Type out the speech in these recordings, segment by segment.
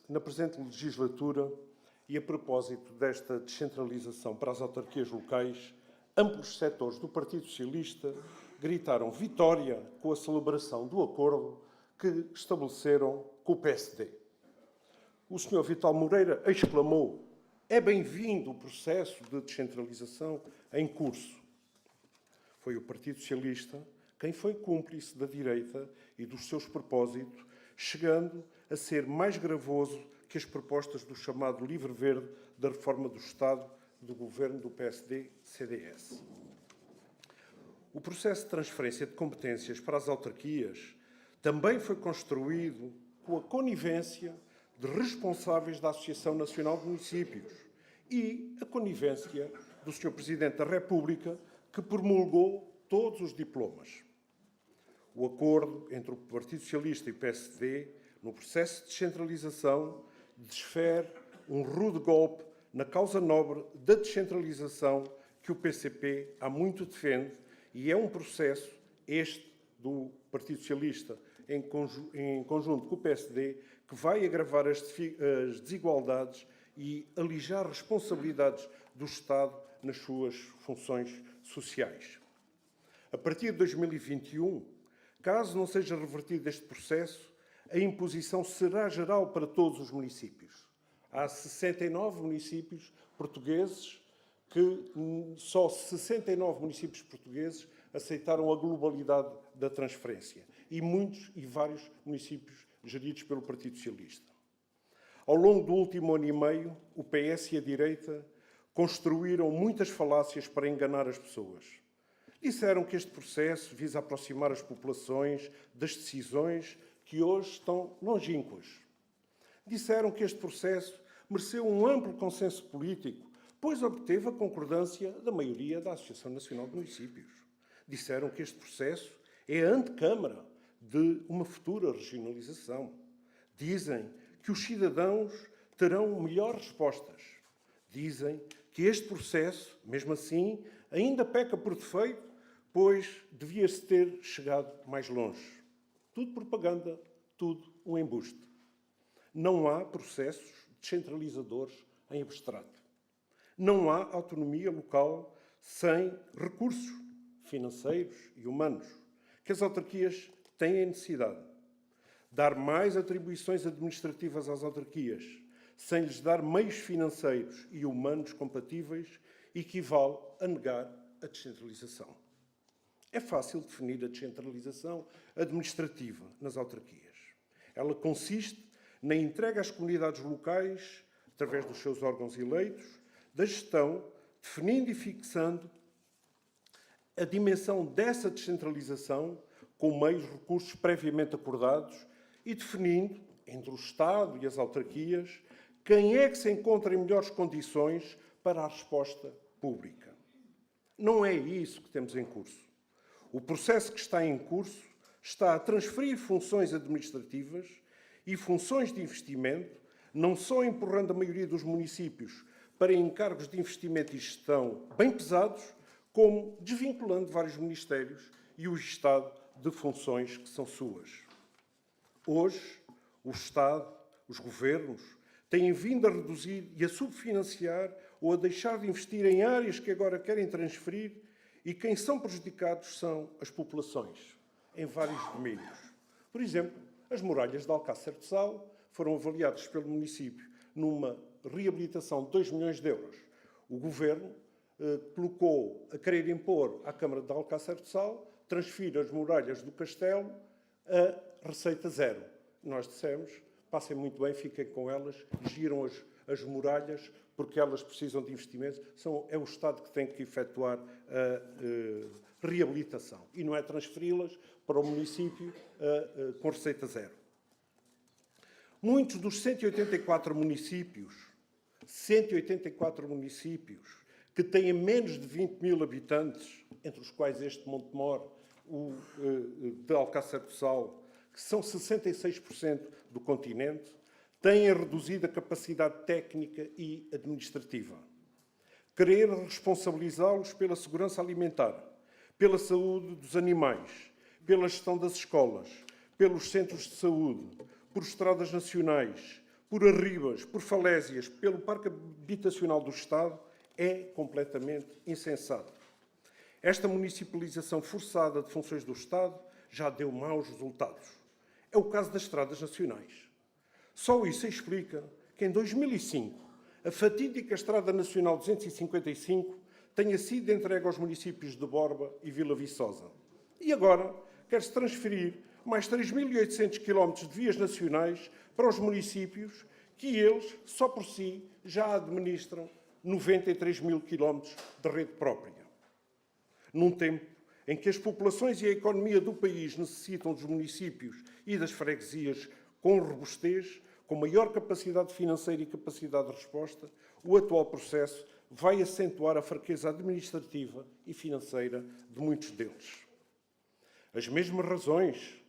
Na presente legislatura, e a propósito desta descentralização para as autarquias locais, amplos setores do Partido Socialista gritaram vitória com a celebração do acordo que estabeleceram com o PSD. O Sr. Vital Moreira exclamou: é bem-vindo o processo de descentralização em curso. Foi o Partido Socialista quem foi cúmplice da direita e dos seus propósitos, chegando a ser mais gravoso que as propostas do chamado Livre Verde da reforma do Estado do governo do PSD-CDS. O processo de transferência de competências para as autarquias também foi construído com a conivência de responsáveis da Associação Nacional de Municípios e a conivência do Sr. Presidente da República, que promulgou todos os diplomas. O acordo entre o Partido Socialista e o PSD, no processo de descentralização, desfere um rude golpe na causa nobre da descentralização que o PCP há muito defende, e é um processo, este do Partido Socialista, em conjunto com o PSD, que vai agravar as desigualdades e alijar responsabilidades do Estado nas suas funções sociais. A partir de 2021, caso não seja revertido este processo, a imposição será geral para todos os municípios. Há 69 municípios portugueses que só 69 municípios portugueses aceitaram a globalidade da transferência e muitos e vários municípios geridos pelo Partido Socialista. Ao longo do último ano e meio, o PS e a direita construíram muitas falácias para enganar as pessoas. Disseram que este processo visa aproximar as populações das decisões que hoje estão longínquas. Disseram que este processo mereceu um amplo consenso político, pois obteve a concordância da maioria da Associação Nacional de Municípios. Disseram que este processo é a antecâmara de uma futura regionalização. Dizem que os cidadãos terão melhores respostas. Dizem que este processo, mesmo assim, ainda peca por defeito, pois devia-se ter chegado mais longe. Tudo propaganda, tudo um embuste. Não há processos descentralizadores em abstrato. Não há autonomia local sem recursos financeiros e humanos, que as autarquias têm necessidade. Dar mais atribuições administrativas às autarquias, sem lhes dar meios financeiros e humanos compatíveis, equivale a negar a descentralização. É fácil definir a descentralização administrativa nas autarquias. Ela consiste na entrega às comunidades locais, através dos seus órgãos eleitos, da gestão, definindo e fixando a dimensão dessa descentralização com meios e recursos previamente acordados e definindo, entre o Estado e as autarquias, quem é que se encontra em melhores condições para a resposta pública. Não é isso que temos em curso. O processo que está em curso está a transferir funções administrativas e funções de investimento, não só empurrando a maioria dos municípios para encargos de investimento e gestão bem pesados, como desvinculando vários ministérios e o Estado de funções que são suas. Hoje, o Estado, os governos, têm vindo a reduzir e a subfinanciar ou a deixar de investir em áreas que agora querem transferir, e quem são prejudicados são as populações, em vários domínios. Por exemplo, as muralhas de Alcácer de Sal foram avaliadas pelo município numa reabilitação de 2 milhões de euros. O Governo colocou a querer impor à Câmara de Alcácer de Sal transferir as muralhas do castelo a receita zero. Nós dissemos, passem muito bem, fiquem com elas, giram as muralhas, porque elas precisam de investimentos. É o Estado que tem que efetuar a reabilitação e não é transferi-las para o município com receita zero. Muitos dos 184 municípios que têm menos de 20 mil habitantes, entre os quais este Montemor, o de Alcácer do Sal, que são 66% do continente, têm reduzido a capacidade técnica e administrativa. Querer responsabilizá-los pela segurança alimentar, pela saúde dos animais, pela gestão das escolas, pelos centros de saúde, por estradas nacionais, por arribas, por falésias, pelo Parque Habitacional do Estado, é completamente insensato. Esta municipalização forçada de funções do Estado já deu maus resultados. É o caso das estradas nacionais. Só isso explica que, em 2005, a fatídica Estrada Nacional 255 tenha sido entregue aos municípios de Borba e Vila Viçosa. E agora quer-se transferir mais 3.800 km de vias nacionais para os municípios que eles, só por si, já administram 93.000 km de rede própria. Num tempo em que as populações e a economia do país necessitam dos municípios e das freguesias com robustez, com maior capacidade financeira e capacidade de resposta, o atual processo vai acentuar a fraqueza administrativa e financeira de muitos deles. As mesmas razões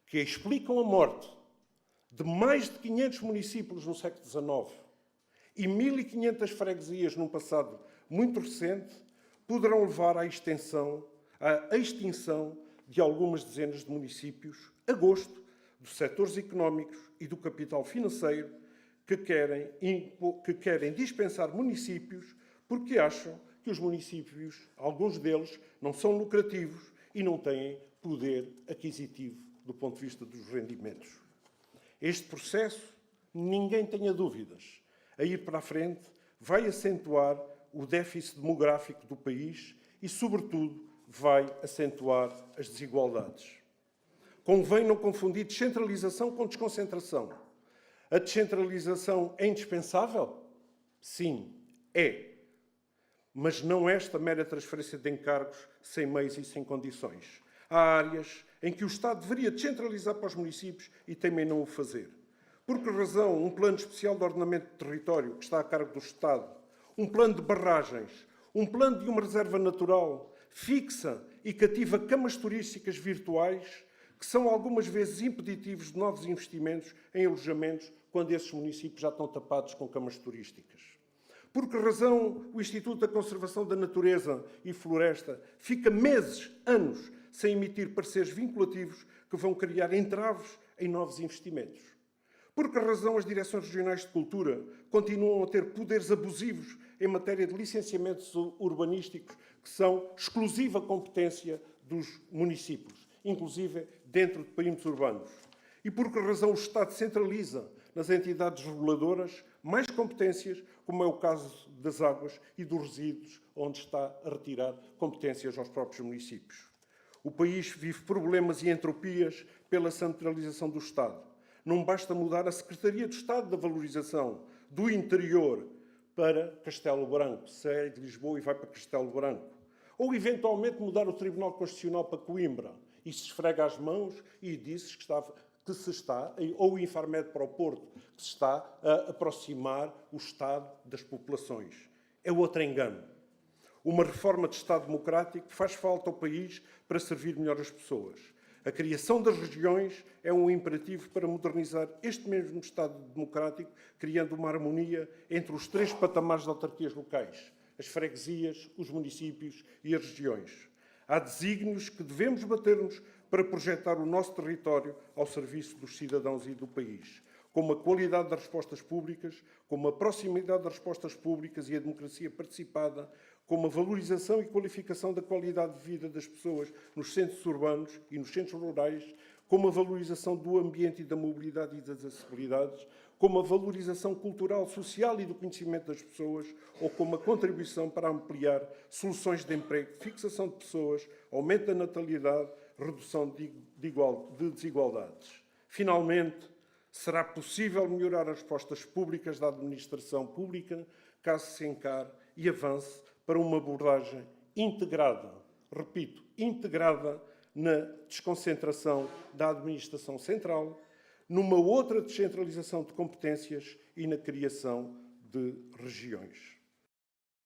que explicam a morte de mais de 500 municípios no século XIX e 1.500 freguesias num passado muito recente poderão levar à extinção de algumas dezenas de municípios a gosto dos setores económicos e do capital financeiro que querem dispensar municípios porque acham que os municípios, alguns deles, não são lucrativos e não têm poder aquisitivo do ponto de vista dos rendimentos. Este processo, ninguém tenha dúvidas, a ir para a frente, vai acentuar o déficit demográfico do país e, sobretudo, vai acentuar as desigualdades. Convém não confundir descentralização com desconcentração. A descentralização é indispensável? Sim, é. Mas não esta mera transferência de encargos sem meios e sem condições. Há áreas em que o Estado deveria descentralizar para os municípios e temem não o fazer. Por que razão um plano especial de ordenamento de território que está a cargo do Estado, um plano de barragens, um plano de uma reserva natural, fixa e cativa camas turísticas virtuais, que são algumas vezes impeditivos de novos investimentos em alojamentos quando esses municípios já estão tapados com camas turísticas? Por que razão o Instituto da Conservação da Natureza e Floresta fica meses, anos, sem emitir pareceres vinculativos que vão criar entraves em novos investimentos? Por que razão as direções regionais de cultura continuam a ter poderes abusivos em matéria de licenciamentos urbanísticos que são exclusiva competência dos municípios, inclusive dentro de perímetros urbanos? E por que razão o Estado centraliza nas entidades reguladoras mais competências, como é o caso das águas e dos resíduos, onde está a retirar competências aos próprios municípios? O país vive problemas e entropias pela centralização do Estado. Não basta mudar a Secretaria de Estado da Valorização do Interior para Castelo Branco, sai de Lisboa e vai para Castelo Branco. Ou, eventualmente, mudar o Tribunal Constitucional para Coimbra e se esfrega as mãos e diz ou o Infarmed para o Porto, que se está a aproximar o Estado das populações. É outro engano. Uma reforma de Estado democrático faz falta ao país para servir melhor as pessoas. A criação das regiões é um imperativo para modernizar este mesmo Estado democrático, criando uma harmonia entre os três patamares de autarquias locais: as freguesias, os municípios e as regiões. Há desígnios que devemos bater-nos para projetar o nosso território ao serviço dos cidadãos e do país, como a qualidade das respostas públicas, como a proximidade das respostas públicas e a democracia participada, como a valorização e qualificação da qualidade de vida das pessoas nos centros urbanos e nos centros rurais, como a valorização do ambiente e da mobilidade e das acessibilidades, como a valorização cultural, social e do conhecimento das pessoas, ou como a contribuição para ampliar soluções de emprego, fixação de pessoas, aumento da natalidade, redução de desigualdades. Finalmente, será possível melhorar as respostas públicas da administração pública caso se encare e avance para uma abordagem integrada, repito, integrada na desconcentração da administração central, numa outra descentralização de competências e na criação de regiões.